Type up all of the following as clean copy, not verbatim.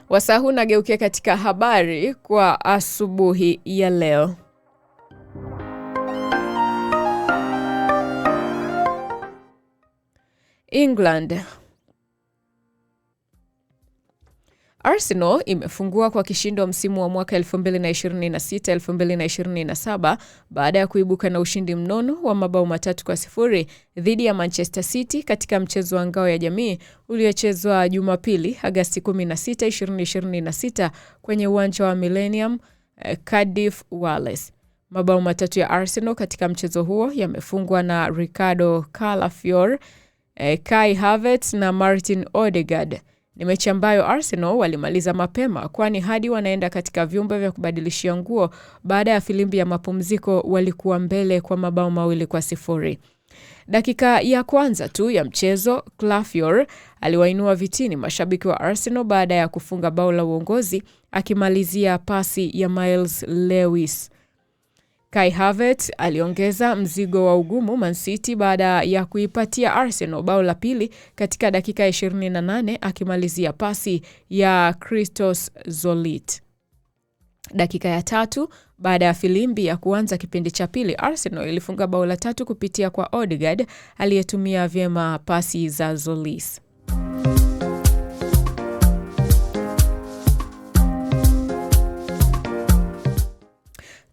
Wasaa huu nageukia katika habari kwa asubuhi ya leo. England. Arsenal imefungua kwa kishindo msimu wa mwaka 2026-2027 baada ya kuibuka na ushindi mnono wa mabao 3-0 dhidi ya Manchester City katika mchezo wa ngao ya jamii uliochezwa Jumapili, Agosti 16, 2026 kwenye uwanja wa Millennium, Cardiff, Wales. Mabao 3 ya Arsenal katika mchezo huo yamefungwa na Ricardo Calafiori, Kai Havertz na Martin Odegaard. Ni mechi ambayo Arsenal walimaliza mapema, kwani hadi wanaenda katika vyumba vya kubadilishia nguo baada ya filimbi ya mapumziko walikuwa mbele kwa mabao 2-0. Dakika ya kwanza tu ya mchezo, Calafiori aliwainua vitini mashabiki wa Arsenal baada ya kufunga bao la uongozi akimalizia pasi ya Miles Lewis. Kai Havertz aliongeza mzigo wa ugumu Man City baada ya kuipatia Arsenal bao la pili katika dakika ya 28 akimalizia pasi ya Christos Zolit. Dakika ya 3 baada ya filimbi ya kuanza kipindi cha pili, Arsenal ilifunga bao la 3 kupitia kwa Odegaard aliyetumia vyema pasi za Zolis.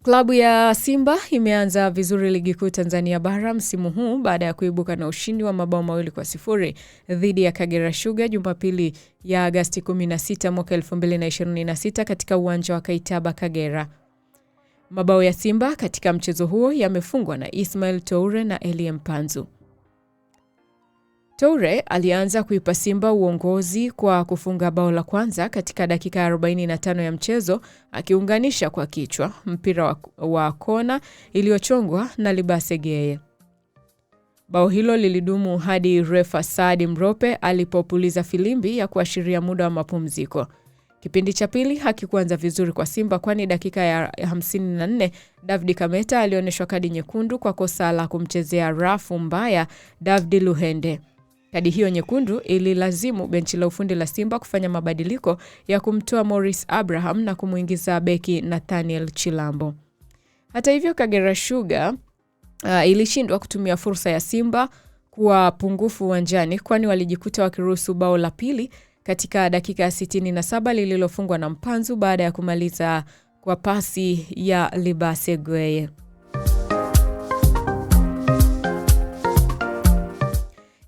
Klabu ya Simba imeanza vizuri ligi kuu Tanzania bara msimu huu baada ya kuibuka na ushindi wa mabao 2-0 dhidi ya Kagera Sugar Jumapili ya Agosti 16 mwaka 2026 katika uwanja wa Kaitaba, Kagera. Mabao ya Simba katika mchezo huo yamefungwa na Ismail Toure na Elie Mpanzu. Toure alianza kuipa Simba uongozi kwa kufunga bao la kwanza katika dakika ya 45 ya mchezo, akiunganisha kwa kichwa mpira wa kona iliyochongwa na Libase Geye. Bao hilo lilidumu hadi refa Saadi Mrope alipopuliza filimbi ya kuashiria muda wa mapumziko. Kipindi cha pili hakikuanza vizuri kwa Simba, kwani dakika ya 54 David Kameta alionyeshwa kadi nyekundu kwa kosa la kumchezea rafu mbaya David Luhende. Kadi hiyo nyekundu ililazimu benchi la ufundi la Simba kufanya mabadiliko ya kumtoa Morris Abraham na kumuingiza beki Nathaniel Chilambo. Hata hivyo, Kagera Sugar ilishindwa kutumia fursa ya Simba kuwa pungufu uwanjani, kwani walijikuta wakiruhusu bao la pili katika dakika ya 67 lililofungwa na Mpanzu baada ya kumaliza kwa pasi ya Libase Geye.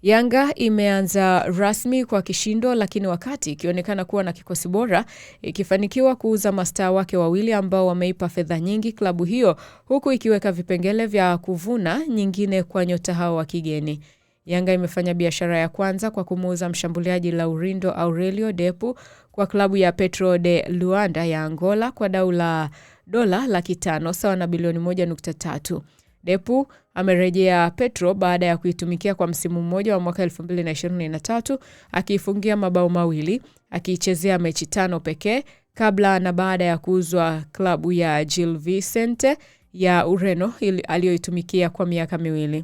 Yanga imeanza rasmi kwa kishindo, lakini wakati ikionekana kuwa na kikosi bora, ikifanikiwa kuuza mastaa wake wawili ambao wameipa fedha nyingi klabu hiyo, huku ikiweka vipengele vya kuvuna nyingine kwa nyota hao wa kigeni. Yanga imefanya biashara ya kwanza kwa kumuuza mshambuliaji Laurindo Aurelio Depu kwa klabu ya Petro de Luanda ya Angola kwa dau la dola $500 sawa na bilioni 1.3. Depu amerejea Petro baada ya kuitumikia kwa msimu mmoja wa mwaka 2023 akiifungia mabao 2, akiichezea mechi 5 pekee kabla na baada ya kuuzwa klabu ya Gil Vicente ya Ureno aliyoitumikia kwa miaka 2.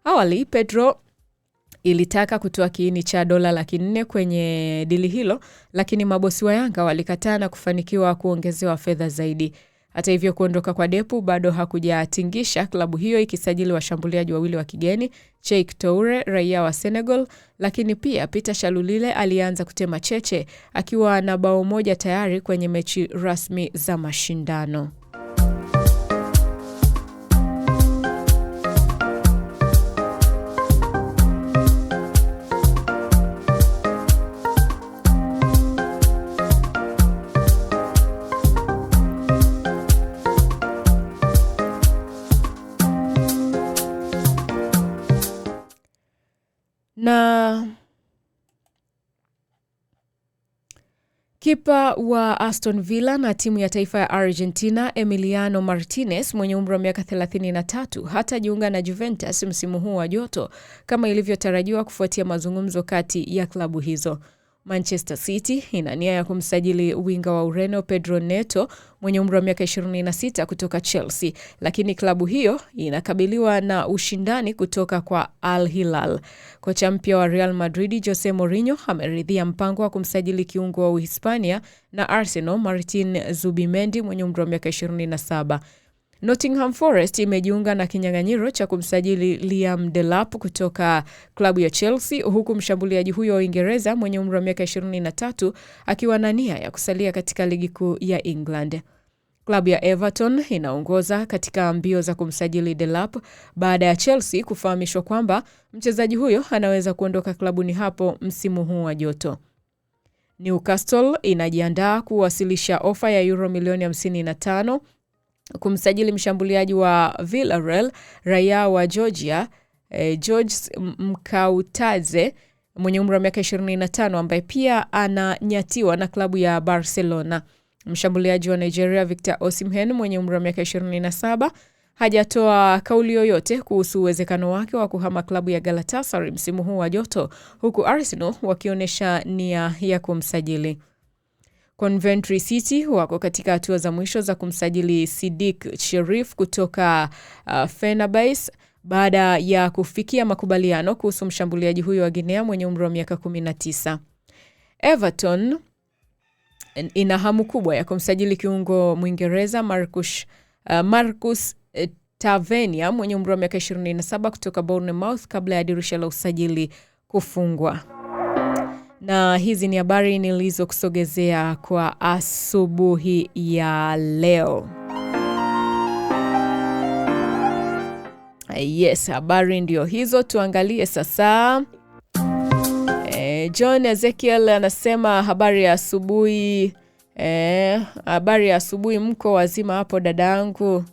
Awali Petro ilitaka kutoa kiini cha dola $400,000 kwenye dili hilo, lakini mabosi wa Yanga walikataa na kufanikiwa kuongezewa fedha zaidi. Hata hivyo, kuondoka kwa Depu bado hakujatingisha klabu hiyo, ikisajili washambuliaji wawili wa kigeni, Cheikh Toure raia wa Senegal, lakini pia Peter Shalulile alianza kutema cheche akiwa na bao 1 tayari kwenye mechi rasmi za mashindano. Na kipa wa Aston Villa na timu ya taifa ya Argentina Emiliano Martinez mwenye umri wa miaka 33 hatajiunga na Juventus msimu huu wa joto kama ilivyotarajiwa kufuatia mazungumzo kati ya klabu hizo. Manchester City ina nia ya kumsajili winga wa Ureno Pedro Neto mwenye umri wa miaka 26 kutoka Chelsea, lakini klabu hiyo inakabiliwa na ushindani kutoka kwa Al Hilal. Kocha mpya wa Real Madrid Jose Mourinho ameridhia mpango wa kumsajili kiungo wa Uhispania na Arsenal Martin Zubimendi mwenye umri wa miaka 27. Nottingham Forest imejiunga na kinyang'anyiro cha kumsajili Liam Delap kutoka klabu ya Chelsea, huku mshambuliaji huyo wa Uingereza mwenye umri wa miaka 23 akiwa na nia ya kusalia katika ligi kuu ya England. Klabu ya Everton inaongoza katika mbio za kumsajili Delap baada ya Chelsea kufahamishwa kwamba mchezaji huyo anaweza kuondoka klabuni hapo msimu huu wa joto. Newcastle inajiandaa kuwasilisha ofa ya euro milioni 55 kumsajili mshambuliaji wa Villarreal raia wa Georgia George Mkautaze mwenye umri wa miaka 25 ambaye pia ananyatiwa na klabu ya Barcelona. Mshambuliaji wa Nigeria Victor Osimhen mwenye umri wa miaka 27 hajatoa kauli yoyote kuhusu uwezekano wake wa kuhama klabu ya Galatasaray msimu huu wa joto, huku Arsenal wakionyesha nia ya kumsajili. Coventry City wako katika hatua za mwisho za kumsajili Sidik Cherif kutoka Fenerbahce baada ya kufikia makubaliano kuhusu mshambuliaji huyo wa Guinea mwenye umri wa miaka 19. Everton ina hamu kubwa ya kumsajili kiungo Mwingereza Marcus Tavernier mwenye umri wa miaka 27 kutoka Bournemouth kabla ya dirisha la usajili kufungwa. Na hizi ni habari nilizokusogezea kwa asubuhi ya leo. Yes, habari ndio hizo. Tuangalie sasa. John Ezekiel anasema habari ya asubuhi. Habari ya asubuhi, mko wazima hapo dadangu?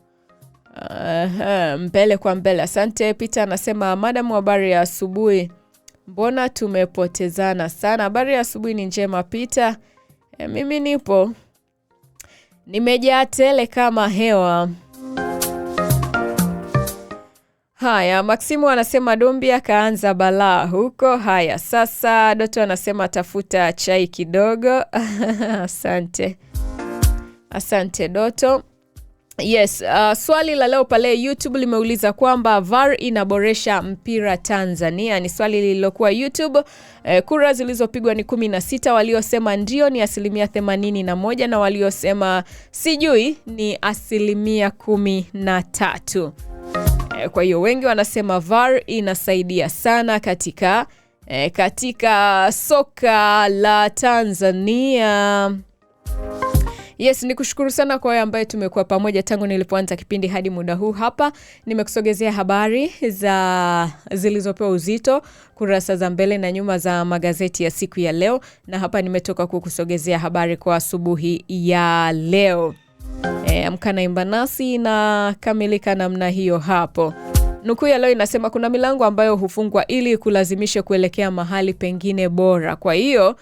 Mbele kwa mbele. Asante. Peter anasema madam, habari ya asubuhi. Mbona tumepotezana sana? Habari ya asubuhi ni njema Peter. Mimi nipo. Nimejaa tele kama hewa. Haya, Maximu anasema Dombia kaanza balaa huko. Haya, sasa Doto anasema tafuta chai kidogo. Asante. Asante Doto. Yes, swali la leo pale YouTube limeuliza kwamba VAR inaboresha mpira Tanzania. Ni swali lililokuwa YouTube. Kura zilizopigwa ni 16, waliosema ndio ni 81% na waliosema sijui ni 13%. Kwa hiyo wengi wanasema VAR inasaidia sana katika soka la Tanzania. Yes, nikushukuru sana kwa wewe ambaye tumekuwa pamoja tangu nilipoanza kipindi hadi muda huu hapa. Nimekusogezea habari zilizopewa uzito, kurasa za mbele na nyuma za magazeti ya siku ya leo, na hapa nimetoka kukusogezea habari kwa asubuhi ya leo. Amka na imba nasi na kamilika namna hiyo hapo. Nukuu ya leo inasema kuna milango ambayo hufungwa ili kulazimisha kuelekea mahali pengine bora. Kwa hiyo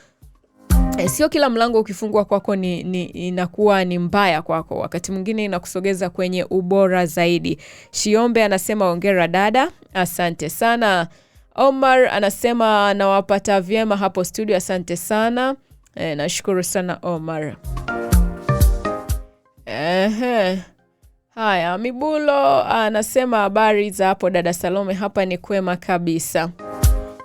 sio kila mlango ukifungwa kwako inakuwa ni mbaya kwako. Wakati mwingine inakusogeza kwenye ubora zaidi. Shiombe anasema hongera dada. Asante sana. Omar anasema nawapata vyema hapo studio. Asante sana. Nashukuru sana Omar. Haya, Mibulo anasema habari za hapo dada Salome, hapa ni kwema kabisa.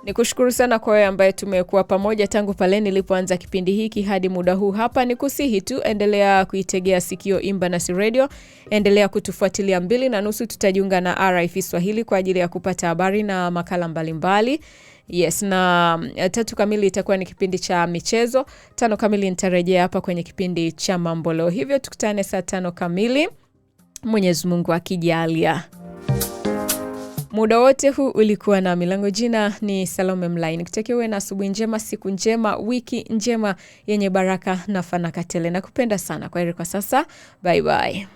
Nikushukuru sana kwa wewe ambaye tumekuwa pamoja tangu pale nilipoanza kipindi hiki hadi muda huu hapa. Nikusihi tu endelea kuitegea sikio Imba Nasi Radio. Endelea kutufuatilia 2:30 tutajiunga na RFI Swahili kwa ajili ya kupata habari na makala mbalimbali. Yes, na 3 kamili itakuwa ni kipindi cha michezo. 5 kamili nitarejea hapa kwenye kipindi cha mambo leo. Hivyo tukutane saa 5 kamili. Mwenyezi Mungu akijalia. Muda wote huu ulikuwa na milango, jina ni Salome Mlai. Nikutakia uwe na asubuhi njema, siku njema, wiki njema yenye baraka na fanaka tele. Nakupenda sana. Kwaheri kwa sasa. Bye bye.